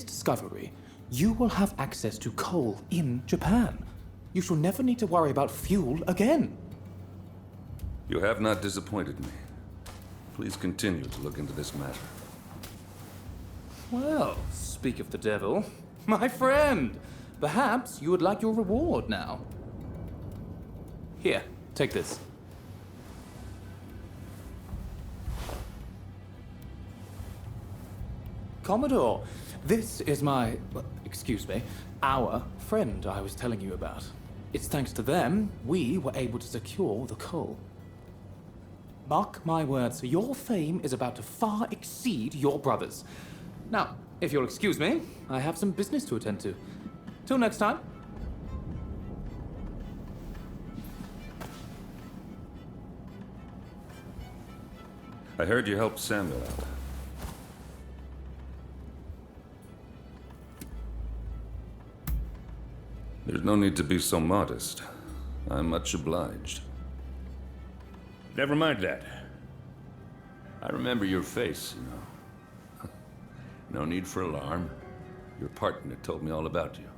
this discovery, you will have access to coal in Japan. You shall never need to worry about fuel again. You have not disappointed me. Please continue to look into this matter. Well, speak of the devil. My friend, perhaps you would like your reward now. Here, take this. Commodore, this is our friend I was telling you about. It's thanks to them we were able to secure the coal. Mark my words, your fame is about to far exceed your brother's. Now, if you'll excuse me, I have some business to attend to. Till next time. I heard you helped Samuel out. There's no need to be so modest. I'm much obliged. Never mind that. I remember your face, you know. No need for alarm. Your partner told me all about you.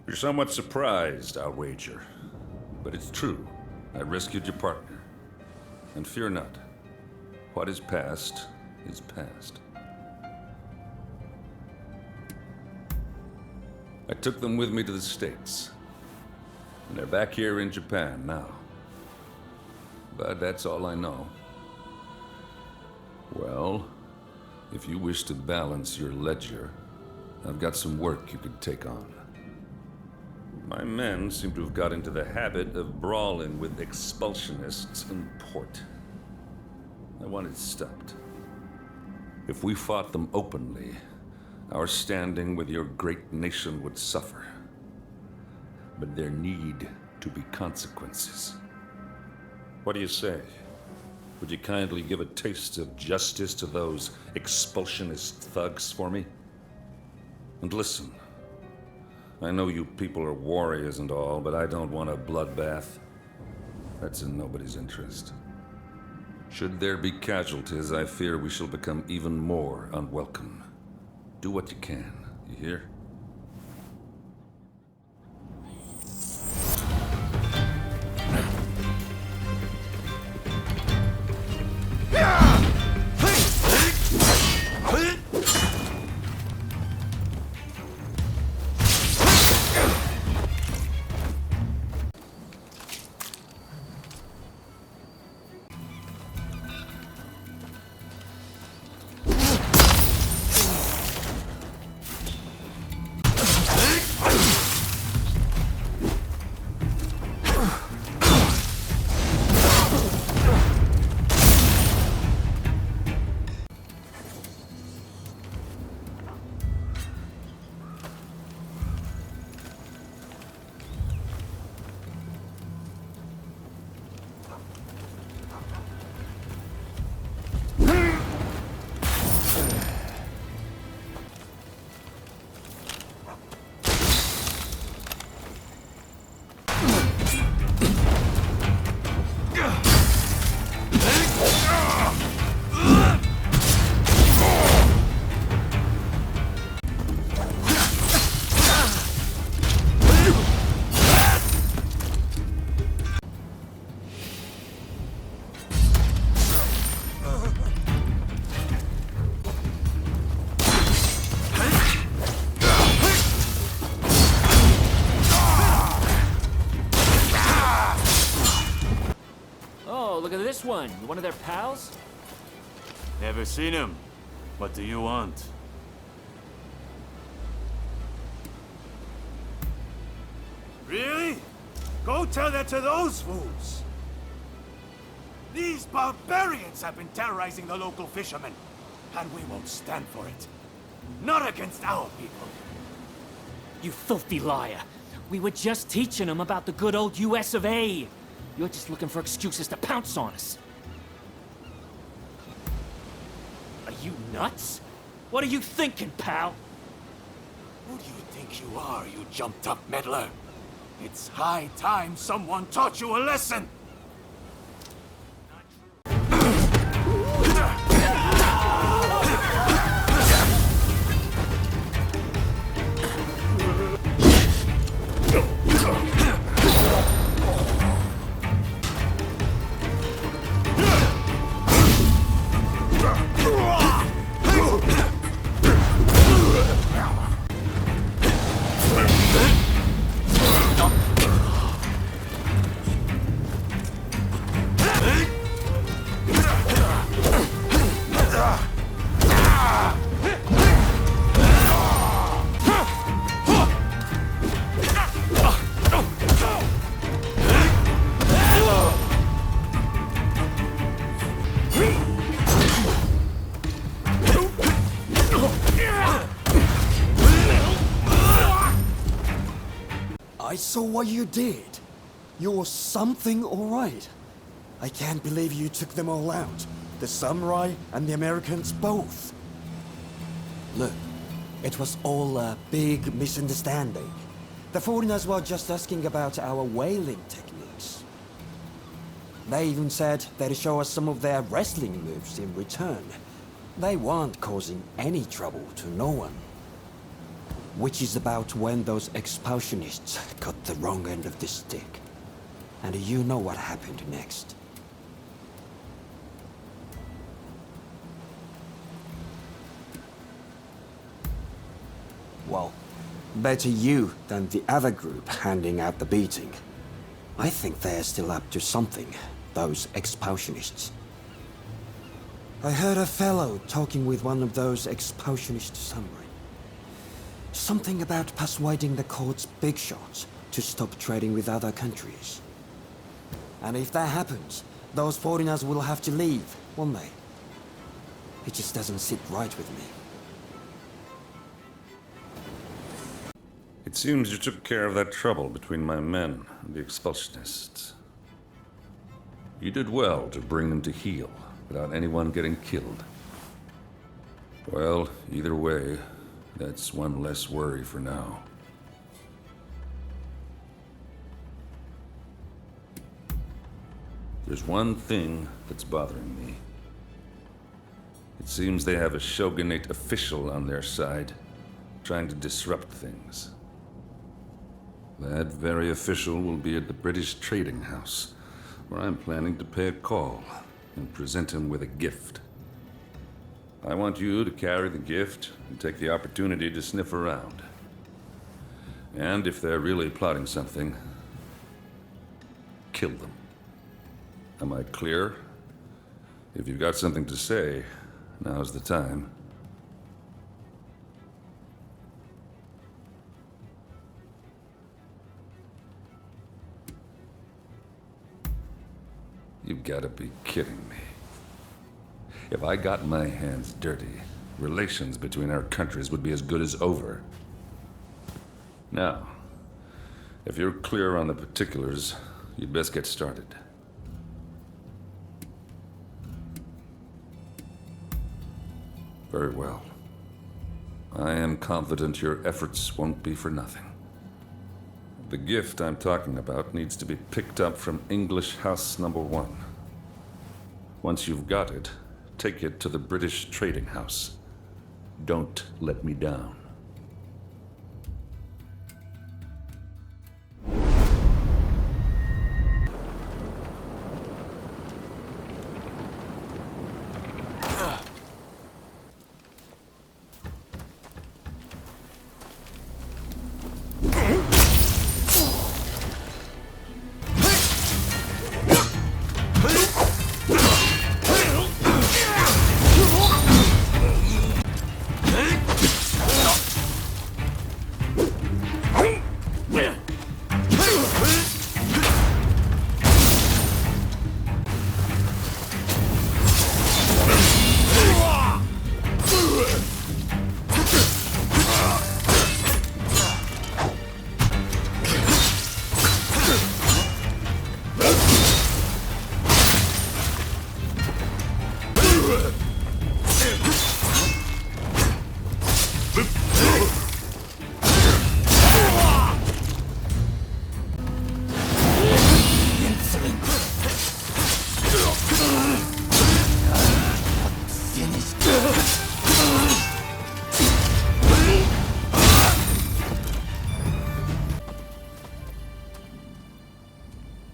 You're somewhat surprised, I'll wager. But it's true. I rescued your partner. And fear not. What is past is past. I took them with me to the States. And they're back here in Japan now. But that's all I know. Well, if you wish to balance your ledger, I've got some work you could take on. My men seem to have got into the habit of brawling with expulsionists in port. I want it stopped. If we fought them openly, our standing with your great nation would suffer. But there need to be consequences. What do you say? Would you kindly give a taste of justice to those expulsionist thugs for me? And listen, I know you people are warriors and all, but I don't want a bloodbath. That's in nobody's interest. Should there be casualties, I fear we shall become even more unwelcome. Do what you can, you hear? Look at this one. You one of their pals? Never seen him. What do you want? Really? Go tell that to those fools! These barbarians have been terrorizing the local fishermen, and we won't stand for it. Not against our people. You filthy liar. We were just teaching them about the good old US of A. You're just looking for excuses to pounce on us. Are you nuts? What are you thinking, pal? Who do you think you are, you jumped-up meddler? It's high time someone taught you a lesson! I saw what you did. You're something alright. I can't believe you took them all out. The samurai and the Americans both. Look, it was all a big misunderstanding. The foreigners were just asking about our whaling techniques. They even said they'd show us some of their wrestling moves in return. They weren't causing any trouble to no one. Which is about when those expulsionists got the wrong end of the stick. And you know what happened next. Well, better you than the other group handing out the beating. I think they're still up to something, those expulsionists. I heard a fellow talking with one of those expulsionist samurai. Something about persuading the court's big shots to stop trading with other countries. And if that happens, those foreigners will have to leave, won't they? It just doesn't sit right with me. It seems you took care of that trouble between my men and the expulsionists. You did well to bring them to heel without anyone getting killed. Well, either way, that's one less worry for now. There's one thing that's bothering me. It seems they have a shogunate official on their side, trying to disrupt things. That very official will be at the British Trading House, where I'm planning to pay a call and present him with a gift. I want you to carry the gift and take the opportunity to sniff around. And if they're really plotting something, kill them. Am I clear? If you've got something to say, now's the time. You've got to be kidding me. If I got my hands dirty, relations between our countries would be as good as over. Now, if you're clear on the particulars, you'd best get started. Very well. I am confident your efforts won't be for nothing. The gift I'm talking about needs to be picked up from English House Number 1. Once you've got it, take it to the British Trading House. Don't let me down.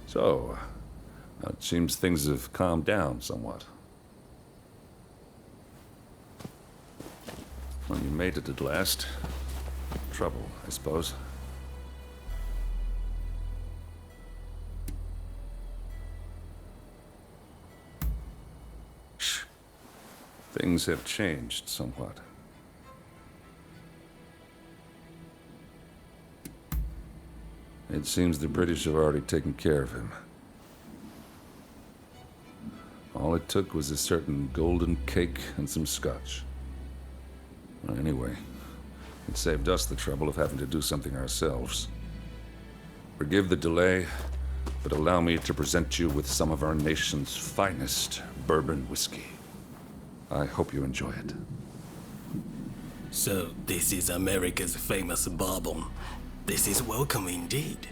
So, it seems things have calmed down somewhat. Well, you made it at last. Trouble, I suppose. Shh. Things have changed somewhat. It seems the British have already taken care of him. All it took was a certain golden cake and some scotch. Well, anyway, it saved us the trouble of having to do something ourselves. Forgive the delay, but allow me to present you with some of our nation's finest bourbon whiskey. I hope you enjoy it. So, this is America's famous bourbon. This is welcome indeed.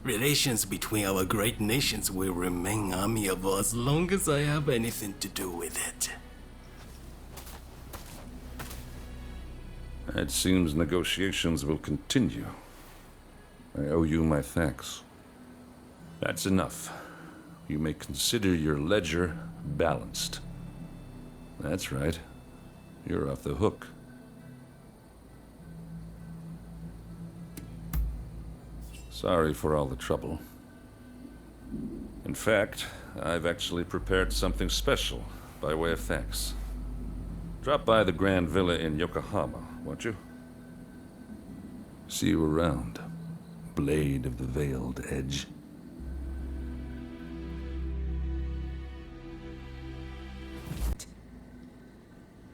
Relations between our great nations will remain amiable as long as I have anything to do with it. It seems negotiations will continue. I owe you my thanks. That's enough. You may consider your ledger balanced. That's right. You're off the hook. Sorry for all the trouble. In fact, I've actually prepared something special by way of thanks. Drop by the Grand Villa in Yokohama, won't you? See you around, Blade of the Veiled Edge.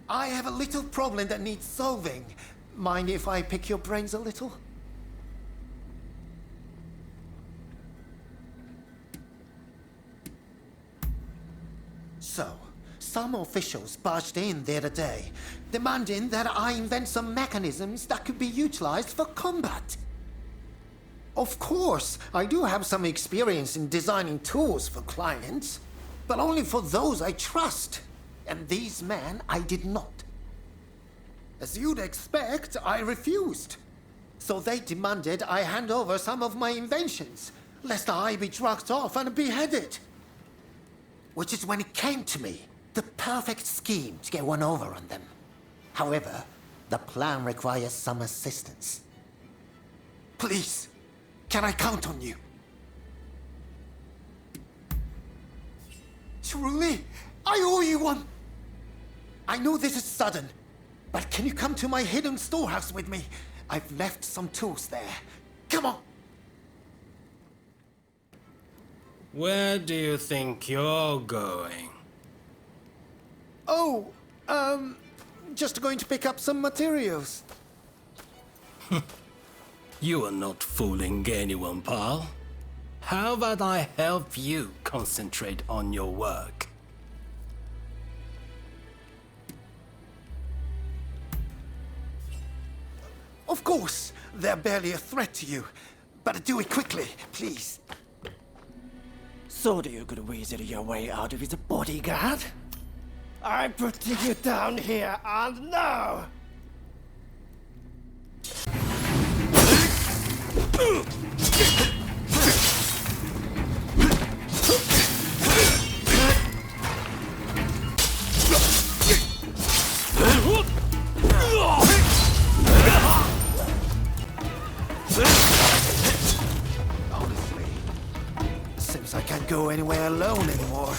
I have a little problem that needs solving. Mind if I pick your brains a little? So, some officials barged in the other day, demanding that I invent some mechanisms that could be utilized for combat. Of course, I do have some experience in designing tools for clients, but only for those I trust. And these men, I did not. As you'd expect, I refused. So they demanded I hand over some of my inventions, lest I be drugged off and beheaded. Which is when it came to me, the perfect scheme to get one over on them. However, the plan requires some assistance. Please, can I count on you? Truly, I owe you one. I know this is sudden, but can you come to my hidden storehouse with me? I've left some tools there. Come on. Where do you think you're going? Oh, just going to pick up some materials. You are not fooling anyone, pal. How about I help you concentrate on your work? Of course, they're barely a threat to you. But do it quickly, please. So do you could weasel your way out of his bodyguard? I'm putting you down here and now! Honestly, seems I can't go anywhere alone anymore.